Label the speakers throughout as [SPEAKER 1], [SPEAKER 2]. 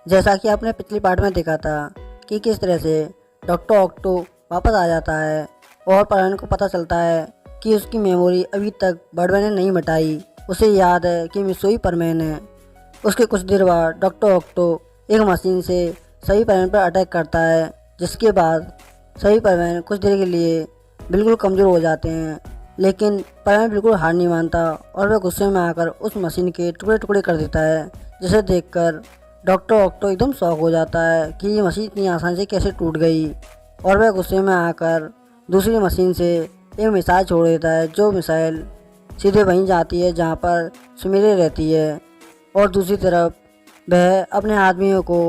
[SPEAKER 1] जैसा कि आपने पिछली पार्ट में देखा था कि किस तरह से डॉक्टर ऑक्टो वापस आ जाता है और पायन को पता चलता है कि उसकी मेमोरी अभी तक बर्डमैन ने नहीं मिटाई। उसे याद है कि मिसोई परमैन है। उसके कुछ देर बाद डॉक्टर ऑक्टो एक मशीन से सभी परमैन पर अटैक करता है, जिसके बाद सभी परमैन कुछ देर के लिए बिल्कुल कमज़ोर हो जाते हैं। लेकिन परमैन बिल्कुल हार नहीं मानता और वह गुस्से में आकर उस मशीन के टुकड़े टुकड़े कर देता है, जिसे देखकर डॉक्टर ऑक्टो एकदम शॉक हो जाता है कि ये मशीन इतनी आसानी से कैसे टूट गई। और वह गुस्से में आकर दूसरी मशीन से एक मिसाइल छोड़ देता है, जो मिसाइल सीधे वहीं जाती है जहाँ पर सुमिरे रहती है। और दूसरी तरफ वह अपने आदमियों को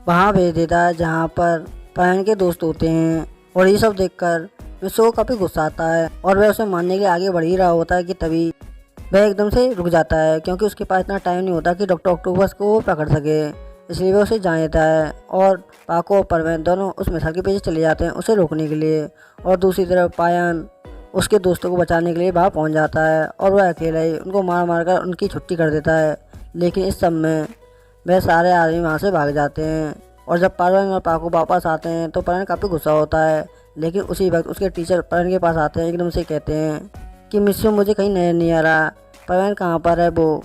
[SPEAKER 1] वहाँ भेज देता है जहाँ पर पायन के दोस्त होते हैं। और ये सब देखकर मिसो को काफ़ी गुस्सा आता है और वह उसे मारने के लिए आगे बढ़ ही रहा होता है कि तभी वह एकदम से रुक जाता है, क्योंकि उसके पास इतना टाइम नहीं होता कि डॉक्टर ऑक्टोपस को पकड़ सके। इसलिए वह उसे जान देता है और पाको और परवैन दोनों उस मिसाइल के पीछे चले जाते हैं उसे रोकने के लिए। और दूसरी तरफ पायन उसके दोस्तों को बचाने के लिए वहाँ पहुँच जाता है और वह अकेला ही उनको मार मार कर उनकी छुट्टी कर देता है। लेकिन इस सब में वह सारे आदमी वहाँ से भाग जाते हैं। और जब परवीन और पाको वापस आते हैं तो परवीन काफ़ी गुस्सा होता है। लेकिन उसी वक्त उसके टीचर परवीन के पास आते हैं, एकदम से कहते हैं कि मिस्सू मुझे कहीं नजर नहीं आ रहा, परवीन कहाँ पर है वो।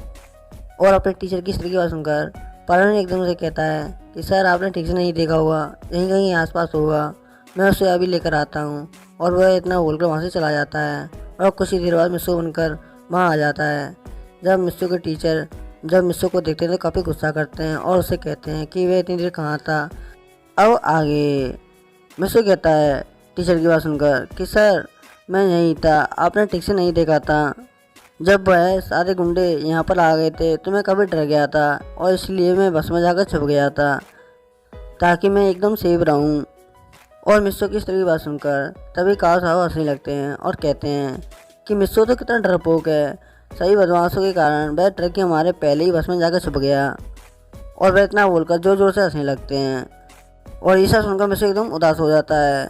[SPEAKER 1] और अपने टीचर की स्त्री की बात सुनकर परवीन एकदम से कहता है कि सर आपने ठीक से नहीं देखा होगा, यहीं कहीं आसपास होगा, मैं उसे अभी लेकर आता हूँ। और वह इतना बोलकर वहाँ से चला जाता है और कुछ ही देर बाद मिस्सू बनकर वहाँ आ जाता है। जब मिस्सू के टीचर जब मिस्सू को देखते हैं तो काफ़ी गुस्सा करते हैं और उससे कहते हैं कि वह इतनी देर कहाँ था। अब आगे मिस्सू कहता है टीचर की बात सुनकर कि सर मैं यहीं था, आपने ठीक से नहीं देखा था। जब वह सारे गुंडे यहाँ पर आ गए थे तो मैं काफ़ी डर गया था और इसलिए मैं बस में जाकर छुप गया था ताकि मैं एकदम सेफ रहूँ। और मिस्सू की स्त्री की बात सुनकर तभी काव साहब हंसने लगते हैं और कहते हैं कि मिस्सू तो कितना डरपोक है, सही बदमाशों के कारण वह ट्रक के हमारे पहले ही बस में जाकर छुप गया। और वह इतना बोलकर जोर जोर से हंसने लगते हैं और ये सब सुनकर मिस्सू एकदम उदास हो जाता है।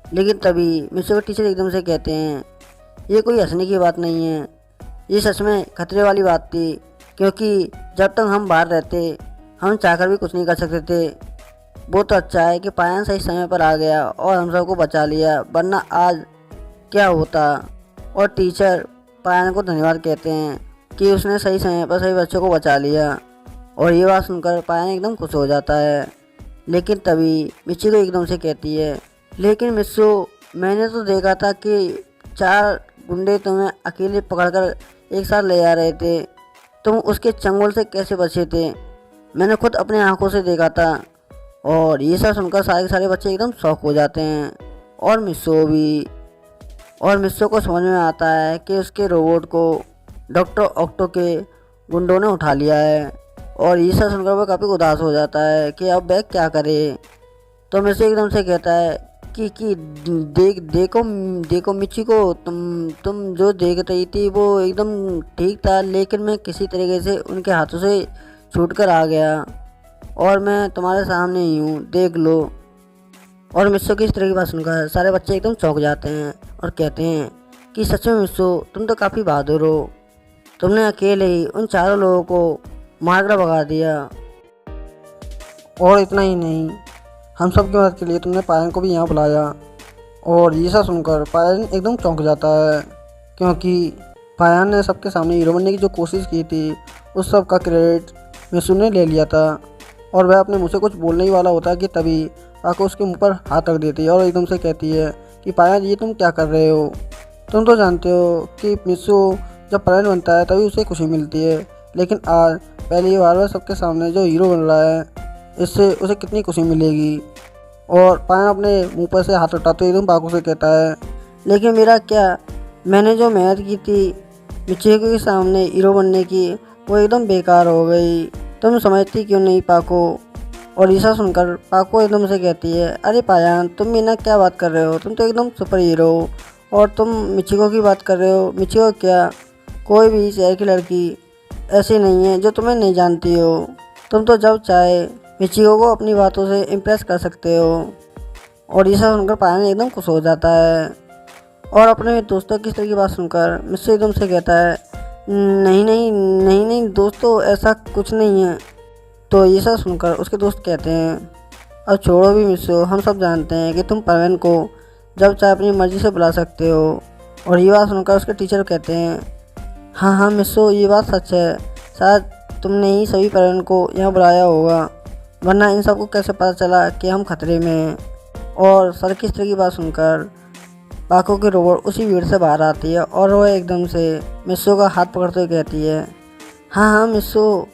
[SPEAKER 1] लेकिन तभी मिस्सू के टीचर एकदम से कहते हैं ये कोई हंसने की बात नहीं है, ये सच में खतरे वाली बात थी, क्योंकि जब तक हम बाहर रहते हम चाहकर भी कुछ नहीं कर सकते थे। वो तो अच्छा है कि पायन सही समय पर आ गया और हम सबको बचा लिया, वरना आज क्या होता। और टीचर पायन को धन्यवाद कहते हैं कि उसने सही समय पर सही बच्चों को बचा लिया। और ये बात सुनकर पायन एकदम खुश हो जाता है। लेकिन तभी मिच्ची को एकदम से कहती है लेकिन मिस्सू मैंने तो देखा था कि 4 गुंडे तुम्हें अकेले पकड़कर एक साथ ले जा रहे थे, तुम उसके चंगुल से कैसे बचे थे, मैंने खुद अपने आंखों से देखा था। और ये सब सुनकर सारे के सारे बच्चे एकदम शॉक हो जाते हैं और मिस्सू भी। और मिस्सू को समझ में आता है कि उसके रोबोट को डॉक्टर ऑक्टो के गुंडों ने उठा लिया है। और ये सब सुनकर वह काफ़ी उदास हो जाता है कि अब वह क्या करे। तो मिस्सू एकदम से कहता है कि देखो मिच्ची को, तुम जो देख रही थी वो एकदम ठीक था, लेकिन मैं किसी तरीके से उनके हाथों से छूट कर आ गया और मैं तुम्हारे सामने ही हूँ, देख लो। और मिस्सू की इस तरह की बात सुनकर सारे बच्चे एकदम चौंक जाते हैं और कहते हैं कि सच में मिस्सू तुम तो काफ़ी बहादुर हो, तुमने अकेले ही उन 4 लोगों को मारकर भगा दिया। और इतना ही नहीं, हम सब की मदद के लिए तुमने पायन को भी यहाँ बुलाया। और ये सब सुनकर पायन एकदम चौंक जाता है, क्योंकि पायन ने सबके सामने हीरो बनने की जो कोशिश की थी उस सब का क्रेडिट मिस्सू ने ले लिया था। और वह अपने मुँह से कुछ बोलने ही वाला होता है कि तभी पाको उसके मुंह पर हाथ रख देती है और एकदम से कहती है कि पायन ये तुम क्या कर रहे हो, तुम तो जानते हो कि मिस्सू जब पायन बनता है तभी उसे खुशी मिलती है, लेकिन आज पहली बार वह सबके सामने जो हीरो बन रहा है, इससे उसे कितनी खुशी मिलेगी। और पायन अपने मुंह पर से हाथ उठाते एकदम पाको से कहता है लेकिन मेरा क्या, मैंने जो मेहनत की थी मिच्ची के सामने हीरो बनने की वो एकदम बेकार हो गई, तुम समझती क्यों नहीं पाको। और ऐसा सुनकर पाको एकदम से कहती है अरे पायन तुम मीना क्या बात कर रहे हो, तुम तो एकदम सुपर हीरो हो और तुम मिचिको की बात कर रहे हो। मिचिको क्या, कोई भी शहर की लड़की ऐसी नहीं है जो तुम्हें नहीं जानती हो, तुम तो जब चाहे मिचिको को अपनी बातों से इम्प्रेस कर सकते हो। और ये सब सुनकर पायन एकदम खुश हो जाता है और अपने दोस्तों की इस तरह की बात सुनकर मिस्सू एकदम से कहता है नहीं नहीं नहीं नहीं दोस्तों, ऐसा कुछ नहीं है, तो ये सब सुनकर उसके दोस्त कहते हैं, अब छोड़ो भी मिस्सो, हम सब जानते हैं कि तुम परवीन को जब चाहे अपनी मर्ज़ी से बुला सकते हो। और ये बात सुनकर उसके टीचर कहते हैं, हाँ हाँ मिस्सो, ये बात सच है, शायद तुमने ही सभी परवीन को यहाँ बुलाया होगा, वरना इन सबको कैसे पता चला कि हम खतरे में हैं। और सर की इस तरह की बात सुनकर पाको की रोबोट उसी भीड़ से बाहर आती है और वह एकदम से मिस्सो का हाथ पकड़ते हुए कहती है, हाँ हाँ मिस्सो,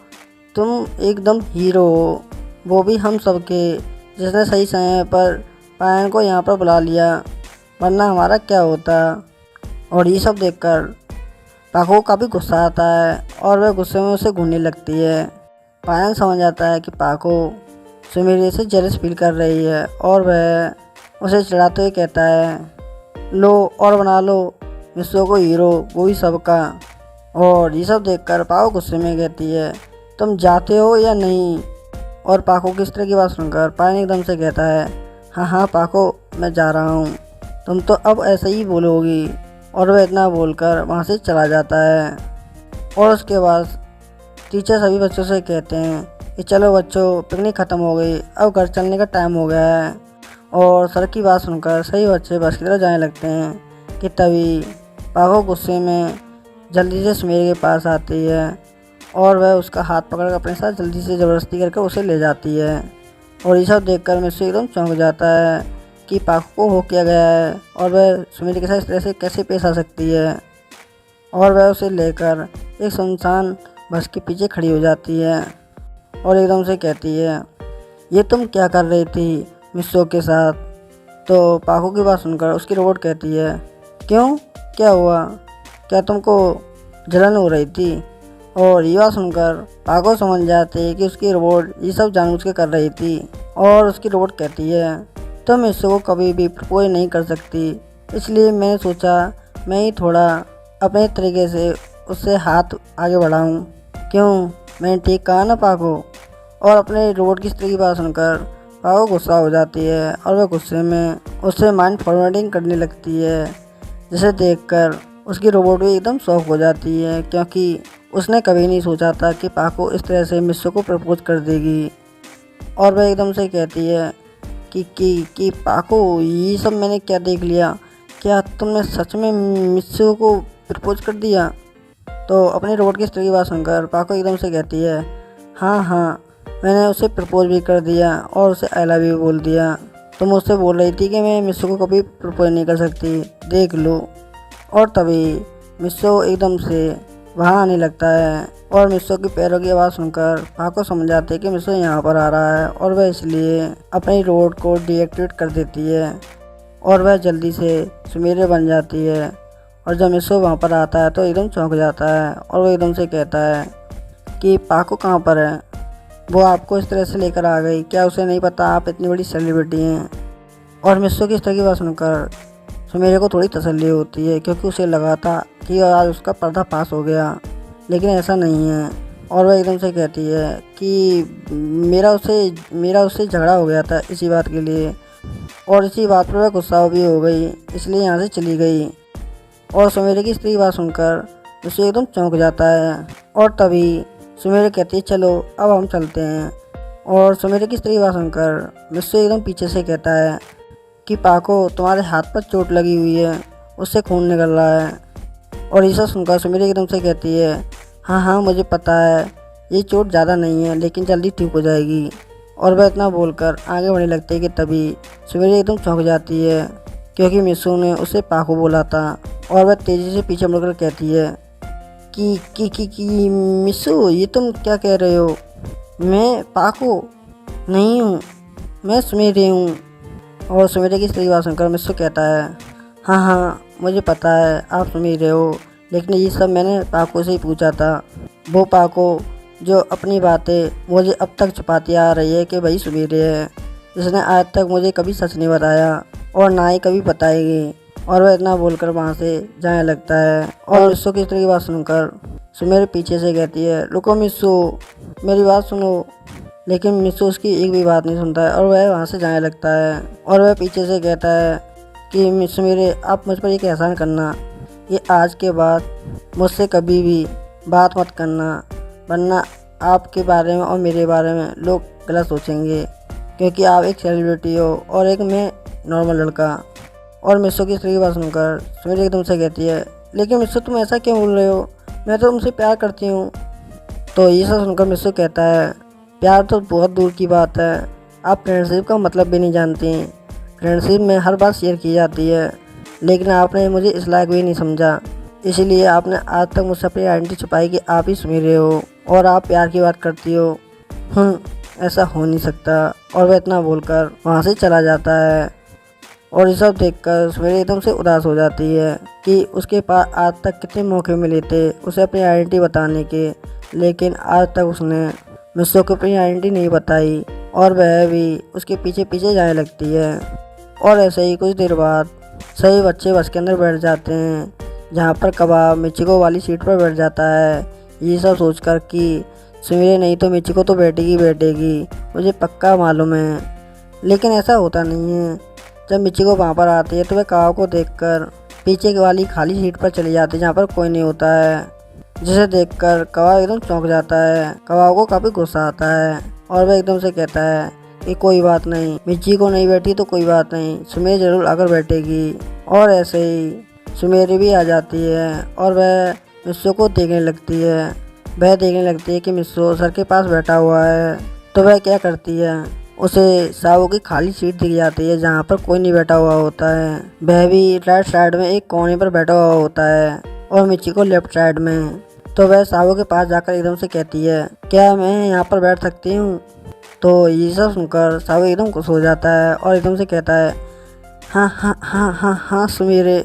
[SPEAKER 1] तुम एकदम हीरो हो, वो भी हम सब के, जिसने सही समय पर पायन को यहाँ पर बुला लिया, वरना हमारा क्या होता। और ये सब देखकर पाको को काफ़ी गुस्सा आता है और वह गुस्से में उसे घूरने लगती है। पायन समझ जाता है कि पाको सुमेरे से जेलस फील कर रही है और वह उसे चिढ़ाते हुए कहता है, लो और बना लो मिस्सो को हीरो, वो भी सबका। और ये सब देखकर पाको गुस्से में कहती है, तुम जाते हो या नहीं। और पाको की इस तरह की बात सुनकर पायन एकदम से कहता है, हाँ हाँ पाको, मैं जा रहा हूँ, तुम तो अब ऐसे ही बोलोगी। और वह इतना बोलकर वहाँ से चला जाता है। और उसके बाद टीचर सभी बच्चों से कहते हैं कि चलो बच्चों, पिकनिक ख़त्म हो गई, अब घर चलने का टाइम हो गया है। और सर की बात सुनकर सभी बच्चे बस की तरफ जाने लगते हैं कि तभी पाको गुस्से में जल्दी से सुमेर के पास आती है और वह उसका हाथ पकड़कर अपने साथ जल्दी से ज़बरदस्ती करके उसे ले जाती है। और ये सब देखकर मिस्सो एकदम चौंक जाता है कि पाको को हो क्या गया है और वह सुमेर के साथ इस तरह से कैसे पेश आ सकती है। और वह उसे लेकर एक सुनसान बस के पीछे खड़ी हो जाती है और एकदम से कहती है, ये तुम क्या कर रही थी मिस्सो के साथ। तो पाको की बात सुनकर उसकी रोबोट कहती है, क्यों, क्या हुआ, क्या तुमको जलन हो रही थी। और ये बात सुनकर पाको समझ जाती है कि उसकी रोबोट ये सब जानबूझ के कर रही थी। और उसकी रोबोट कहती है, तुम मिस्सो को कभी भी प्रपोज नहीं कर सकती, इसलिए मैंने सोचा मैं ही थोड़ा अपने तरीके से उससे हाथ आगे बढ़ाऊँ। क्यों, मैंने ठीक कहा ना पाको। और अपने रोबोट की इस तरह की बात सुनकर पाको गुस्सा हो जाती है और वह गुस्से में उससे माइंड फॉरवर्डिंग करने लगती है, जिसे देखकर उसकी रोबोट भी एकदम शॉक हो जाती है, क्योंकि उसने कभी नहीं सोचा था कि पाको इस तरह से मिस्सो को प्रपोज कर देगी। और वह एकदम से कहती है कि पाको, ये सब मैंने क्या देख लिया, क्या तुमने सच में मिस्सो को प्रपोज कर दिया। तो अपने रोबोट की इस तरह की बात सुनकर पाको एकदम से कहती है, हाँ हाँ, मैंने उसे प्रपोज भी कर दिया और उसे आई लव यू बोल दिया। तुम मुझसे बोल रही थी कि मैं मिस्सो को कभी प्रपोज नहीं कर सकती, देख लो। और तभी मिस्सो एकदम से वहाँ आने लगता है और मिस्सो की पैरों की आवाज़ सुनकर पाको समझ जाती है कि मिस्सो यहाँ पर आ रहा है और वह इसलिए अपनी रोबोट को डीएक्टिवेट कर देती है और वह जल्दी से सुमेरे बन जाती है। और जब मिस्सो वहाँ पर आता है तो एकदम चौंक जाता है और वह एकदम से कहता है कि पाको कहाँ पर है, वो आपको इस तरह से लेकर आ गई, क्या उसे नहीं पता आप इतनी बड़ी सेलिब्रिटी हैं। और मिस्सो की इस तरह की बात सुनकर सुमेरे को थोड़ी तसल्ली होती है, क्योंकि उसे लगा था कि आज उसका पर्दा पास हो गया, लेकिन ऐसा नहीं है। और वह एकदम से कहती है कि मेरा उससे झगड़ा हो गया था इसी बात के लिए, और इसी बात पर वह गुस्सा भी हो गई, इसलिए यहाँ से चली गई। और सुमेरे की स्त्री बात सुनकर उसे एकदम चौंक जाता है। और तभी सुमेरे कहती है, चलो अब हम चलते हैं। और सुमेरे की स्त्री बात सुनकर मिस्सो एकदम पीछे से कहता है कि पाको, तुम्हारे हाथ पर चोट लगी हुई है, उससे खून निकल रहा है। और ये सब सुनकर सुमेरे एकदम से कहती है, हाँ हाँ मुझे पता है, ये चोट ज़्यादा नहीं है लेकिन जल्दी ठीक हो जाएगी। और वह इतना बोलकर आगे बढ़ने लगती है कि तभी सुमेरे एकदम चौंक जाती है, क्योंकि मिस्सो ने उसे पाको बोला था। और वह तेज़ी से पीछे मुड़कर कहती है कि मिस्सो, ये तुम क्या कह रहे हो, मैं पाको नहीं हूँ, मैं सुमेरे हूँ। और सुमेरे की सही बात सुनकर मिस्सो कहता है, हाँ हाँ मुझे पता है आप सुमेरे हो, लेकिन ये सब मैंने पाको से ही पूछा था, वो पाको जो अपनी बातें मुझे अब तक छुपाती आ रही है कि वही सुमेरे है, जिसने आज तक मुझे कभी सच नहीं बताया और ना ही कभी बताएगी। और वह इतना बोलकर वहाँ से जाने लगता है। और मिस्सो की इस तरह की बात सुनकर सुमेरे पीछे से कहती है, रुको मिस्सो, मेरी बात सुनो। लेकिन मिस्सो उसकी एक भी बात नहीं सुनता है और वह वहाँ से जाने लगता है। और वह पीछे से कहता है कि सुमेरे, आप मुझ पर एक एहसान करना, ये आज के बाद मुझसे कभी भी बात मत करना, वरना आपके बारे में और मेरे बारे में लोग गलत सोचेंगे, क्योंकि आप एक सेलिब्रिटी हो और एक मैं नॉर्मल लड़का। और मिस्सो की इस तरह की बात सुनकर सुमेर एकदम से कहती है, लेकिन मिस्सो तुम ऐसा क्यों बोल रहे हो, मैं तो तुमसे प्यार करती हूँ। तो ये सब सुनकर मिस्सो कहता है, प्यार तो बहुत दूर की बात है, आप फ्रेंडशिप का मतलब भी नहीं जानती। फ्रेंडशिप में हर बात शेयर की जाती है, लेकिन आपने मुझे इस लायक भी नहीं समझा, इसीलिए आपने आज तक मुझसे अपनी आइडेंटिटी छुपाई कि आप ही सुमेर हो और आप प्यार की बात करती हो। ऐसा हो नहीं सकता। और वह इतना बोलकर वहाँ से चला जाता है। और ये सब देखकर सुमेर एकदम से उदास हो जाती है कि उसके पास आज तक कितने मौके मिले थे उसे अपनी आइडेंटिटी बताने के, लेकिन आज तक उसने मिस्सो को अपनी आइडेंटिटी नहीं बताई और वह भी उसके पीछे पीछे जाने लगती है। और ऐसे ही कुछ देर बाद सभी बच्चे बस के अंदर बैठ जाते हैं, जहाँ पर कबाब मिचिको वाली सीट पर बैठ जाता है, ये सब सोचकर कि सुमेर नहीं तो मिचिको तो बैठेगी बैठेगी, मुझे पक्का मालूम है। लेकिन ऐसा होता नहीं है। जब मिचिको वहाँ पर आती है तो वह कबाब को देखकर पीछे वाली खाली सीट पर चली जाती है, जहाँ पर कोई नहीं होता है, जिसे देखकर कबाब एकदम चौंक जाता है। कबाब को काफ़ी गुस्सा आता है और वह एकदम से कहता है कि कोई बात नहीं, मिचिको नहीं बैठी तो कोई बात नहीं, सुमेर जरूर आकर बैठेगी। और ऐसे ही सुमेर भी आ जाती है और वह मिस्सो को देखने लगती है। वह देखने लगती है कि मिस्सो सर के पास बैठा हुआ है, तो वह क्या करती है, उसे सावो की खाली सीट दिख जाती है जहाँ पर कोई नहीं बैठा हुआ होता है। वह भी राइट साइड में एक कोने पर बैठा हुआ होता है और मिचिको लेफ्ट साइड में। तो वह सावो के पास जाकर एकदम से कहती है, क्या मैं यहाँ पर बैठ सकती हूँ। तो ये सब सुनकर सावो एकदम खुश हो जाता है और एकदम से कहता है, हाँ हाँ हाँ हाँ हाँ सुमेरे।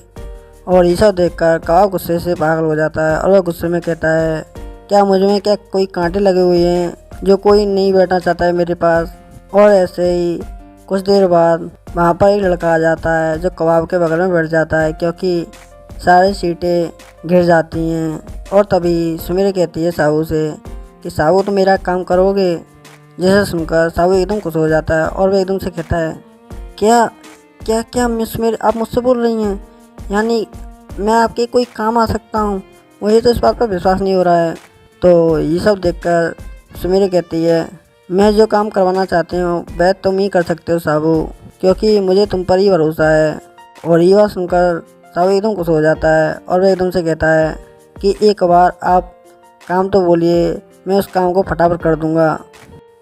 [SPEAKER 1] और ये सब देखकर कबाब गुस्से से पागल हो जाता है और वह गुस्से में कहता है, क्या मुझ में क्या कोई कांटे लगे हुए हैं जो कोई नहीं बैठना चाहता है मेरे पास। और ऐसे ही कुछ देर बाद वहाँ पर एक लड़का आ जाता है जो कबाब के बगल में बैठ जाता है, क्योंकि सारी सीटें घिर जाती हैं। और तभी सुमेर कहती है सावो से कि सावो तुम मेरा काम करोगे। जैसे सुनकर सावो एकदम खुश हो जाता है और वह एकदम से कहता है, क्या क्या क्या मिस सुमेर आप मुझसे बोल रही हैं, यानी मैं आपके कोई काम आ सकता हूँ। मुझे तो इस बात पर विश्वास नहीं हो रहा है। तो ये सब देखकर सुमेर कहती है, मैं जो काम करवाना चाहती हूँ वह तुम ही कर सकते हो सावो, क्योंकि मुझे तुम पर ही भरोसा है। और ये बात सुनकर सावो एकदम खुश हो जाता है और वह एकदम से कहता है कि एक बार आप काम तो बोलिए, मैं उस काम को फटाफट कर दूंगा।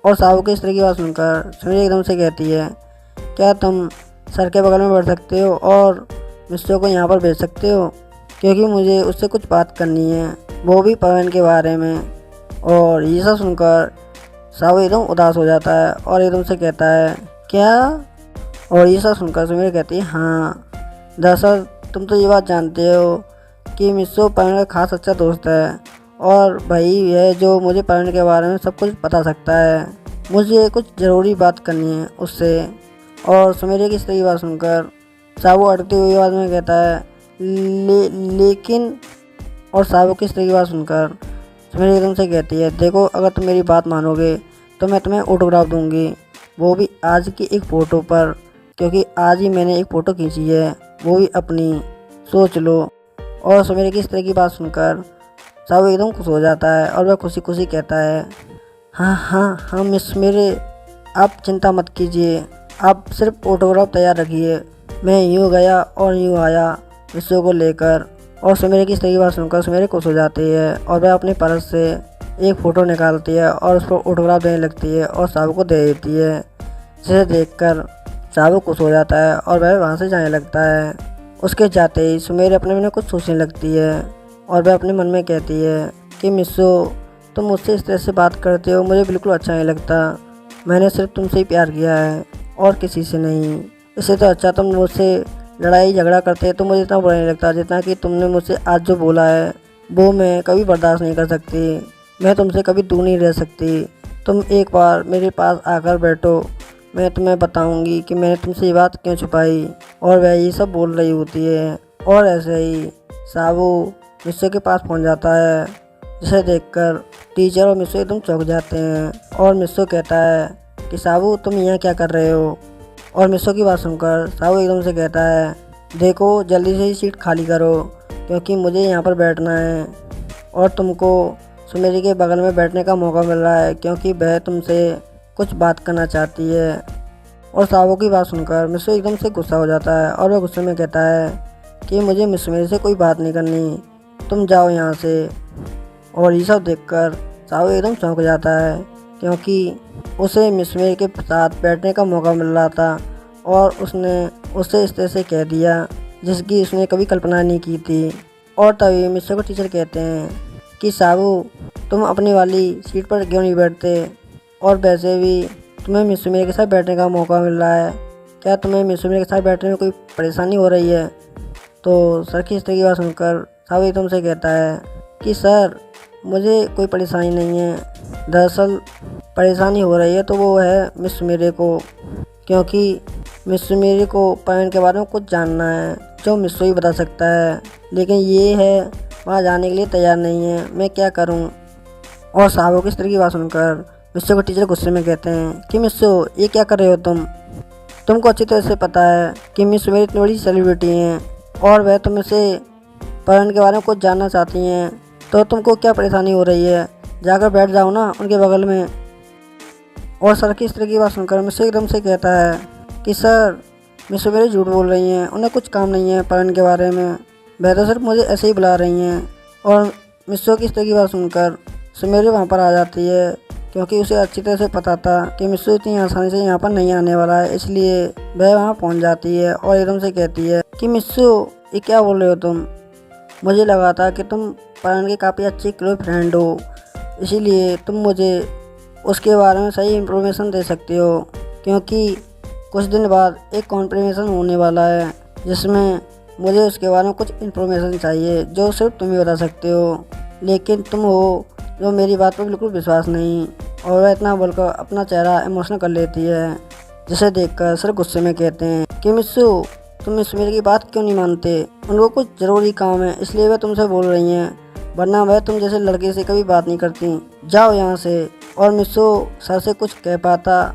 [SPEAKER 1] और सावो की इस तरह की बात सुनकर सुमेर एकदम से कहती है, क्या तुम सर के बगल में बैठ सकते हो और मिस्सो को यहाँ पर भेज सकते हो, क्योंकि मुझे उससे कुछ बात करनी है, वो भी पवन के बारे में। और ये सब सुनकर सावो एकदम उदास हो जाता है और एकदम से कहता है, क्या। और ये सब सुनकर सुमेर कहती है, हाँ दरअसल तुम तो ये बात जानते हो कि मिस्सो पवन का खास अच्छा दोस्त है और भाई है जो मुझे पवन के बारे में सब कुछ बता सकता है, मुझे कुछ ज़रूरी बात करनी है उससे। और सुमेर की इस तरह की बात सुनकर सावो अड़ती हुई आवाज़ में कहता है, लेकिन। और सावो की इस तरह की बात सुनकर सुमेर एकदम से कहती है, देखो अगर तुम मेरी बात मानोगे तो मैं तुम्हें ऑटोग्राफ दूंगी, वो भी आज की एक फ़ोटो पर, क्योंकि आज ही मैंने एक फ़ोटो खींची है, वो भी अपनी, सोच लो। और सुमेर की इस तरह की बात सुनकर सावो एकदम खुश हो जाता है और वह खुशी खुशी कहता है, हाँ हाँ हाँ मिस मेरे, आप चिंता मत कीजिए, आप सिर्फ ऑटोग्राफ तैयार रखिए, मैं यूँ गया और यूँ आया मिस्सो को लेकर। और सुमेर की इस तरह की बात सुनकर सुमेर खुश हो जाती है और वह अपने पर्स से एक फ़ोटो निकालती है और उस पर ऑटोग्राफ देने लगती है और सावो को दे देती है, जिसे देखकर सावो खुश हो जाता है और वह वहाँ से जाने लगता है। उसके जाते ही सुमेर अपने मन में कुछ सोचने लगती है और वह अपने मन में कहती है कि मिस्सो तुम मुझसे इस तरह से बात करते हो, मुझे बिल्कुल अच्छा नहीं लगता, मैंने सिर्फ तुमसे ही प्यार किया है और किसी से नहीं। इससे तो अच्छा तुम मुझसे लड़ाई झगड़ा करते तो मुझे इतना बुरा नहीं लगता जितना कि तुमने मुझसे आज जो बोला है वो मैं कभी बर्दाश्त नहीं कर सकती, मैं तुमसे कभी दूर नहीं रह सकती। तुम एक बार मेरे पास आकर बैठो, मैं तुम्हें बताऊंगी कि मैंने तुमसे ये बात क्यों छुपाई। और वह ये सब बोल रही होती है और ऐसे ही सावो मिस्सो के पास पहुंच जाता है, जिसे देखकर टीचर और मिस्सो एकदम चौंक जाते हैं। और मिस्सो कहता है कि सावो तुम यहाँ क्या कर रहे हो। और मिस्सो की बात सुनकर सावो एकदम से कहता है, देखो जल्दी से ही सीट खाली करो, क्योंकि मुझे यहाँ पर बैठना है और तुमको सुमेरी के बगल में बैठने का मौका मिल रहा है क्योंकि वह तुमसे कुछ बात करना चाहती है। और सावो की बात सुनकर मिस्सू एकदम से गुस्सा हो जाता है और वह गुस्से में कहता है कि मुझे मिस सुमेरी से कोई बात नहीं करनी, तुम जाओ यहाँ से। और ये सब देखकर सावो एकदम चौंक जाता है क्योंकि उसे मिस सुमेरी के साथ बैठने का मौका मिल रहा था और उसने उसे इस तरह से कह दिया जिसकी उसने कभी कल्पना नहीं की थी। और तभी मिस्सू को टीचर कहते हैं कि सावो, तुम अपनी वाली सीट पर क्यों नहीं बैठते, और वैसे भी तुम्हें मिस सुमेरी के साथ बैठने का मौका मिल रहा है, क्या तुम्हें मिस सुमेरी के साथ बैठने में कोई परेशानी हो रही है। तो सर की इस तरह की बात सुनकर सावो एकदम से कहता है कि सर, मुझे कोई परेशानी नहीं है, दरअसल परेशानी हो रही है तो वो है मिस सुमेरी को, क्योंकि मिस सुमेरी को पायन के बारे में कुछ जानना है जो मिस्सू ही बता सकता है, लेकिन ये है वहाँ जाने के लिए तैयार नहीं है, मैं क्या करूँ। और सावो की इस तरह की बात सुनकर मिस्सू को टीचर गुस्से में कहते हैं कि मिस्सू, ये क्या कर रहे हो तुमको अच्छी तरह से पता है कि मिस सुमेरी इतनी बड़ी सेलिब्रिटी हैं और वह तुमसे पढ़ने के बारे में कुछ जानना चाहती हैं, तो तुमको क्या परेशानी हो रही है, जाकर बैठ जाओ ना उनके बगल में। और सर की इस तरह की बात सुनकर मिस्सू एकदम से कहता है कि सर, मिस सुमेरी झूठ बोल रही हैं, उन्हें कुछ काम नहीं है पढ़ने के बारे में, वह तो सिर्फ मुझे ऐसे ही बुला रही हैं। और मिस्सू की इस तरह की बात सुनकर सुमेरी वहाँ पर आ जाती है क्योंकि उसे अच्छी तरह से पता था कि मिस्सू इतनी आसानी से यहाँ पर नहीं आने वाला है, इसलिए वह वहाँ पहुँच जाती है और एकदम से कहती है कि मिस्सू, ये क्या बोल रहे हो तुम, मुझे लगा था कि तुम परान के काफ़ी अच्छी क्लोज फ्रेंड हो, इसीलिए तुम मुझे उसके बारे में सही इन्फॉर्मेशन दे सकते हो, क्योंकि कुछ दिन बाद एक कॉन्फर्मेशन होने वाला है जिसमें मुझे उसके बारे में कुछ इन्फॉर्मेशन चाहिए जो सिर्फ तुम ही बता सकते हो, लेकिन तुम हो जो मेरी बात पर बिल्कुल विश्वास नहीं। और वह इतना बोलकर अपना चेहरा इमोशनल कर लेती है, जिसे देखकर सर गुस्से में कहते हैं कि मिस्सू, तुम मिस सुमेरी की बात क्यों नहीं मानते, उनको कुछ ज़रूरी काम है इसलिए वह तुमसे बोल रही हैं, वरना वह तुम जैसे लड़के से कभी बात नहीं करती, जाओ यहाँ से। और मिस्सू सर से कुछ कह पाता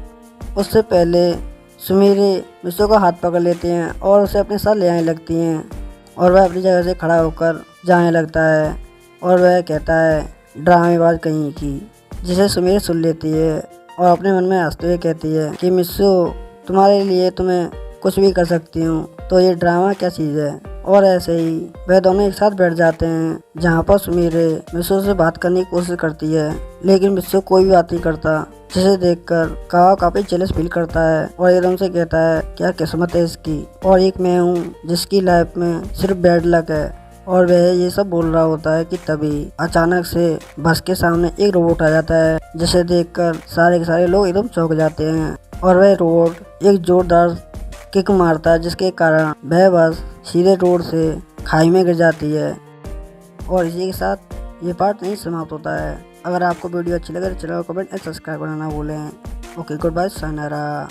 [SPEAKER 1] उससे पहले सुमेरी मिस्सू का हाथ पकड़ लेते हैं और उसे अपने साथ ले आने लगती हैं और वह अपनी जगह से खड़ा होकर जाने लगता है और वह कहता है ड्रामेबाज कहीं की, जिसे सुमेरी सुन लेती है और अपने मन में हंसते हुए कहती है कि मिस्सू, तुम्हारे लिए तुम्हें कुछ भी कर सकती हूँ, तो ये ड्रामा क्या चीज़ है। और ऐसे ही वह दोनों एक साथ बैठ जाते हैं जहाँ पर सुमेरी मिस्सू से बात करने की कोशिश करती है, लेकिन मिस्सू कोई भी बात नहीं करता, जिसे देखकर कावा काफी जेलस फील करता है और एकदम से कहता है क्या किस्मत है इसकी, और एक मैं हूँ जिसकी लाइफ में सिर्फ बैड लक है। और वह ये सब बोल रहा होता है कि तभी अचानक से बस के सामने एक रोबोट आ जाता है, जिसे देखकर सारे के सारे लोग एकदम चौंक जाते हैं और वह रोबोट एक जोरदार किक मारता है, जिसके कारण वह बस सीधे रोड से खाई में गिर जाती है। और इसी के साथ ये पार्ट नहीं समाप्त होता है। अगर आपको वीडियो अच्छी लगे तो चैनल को कमेंट एंड सब्सक्राइब करना ना भूलें। Okay, good bye, sayonara.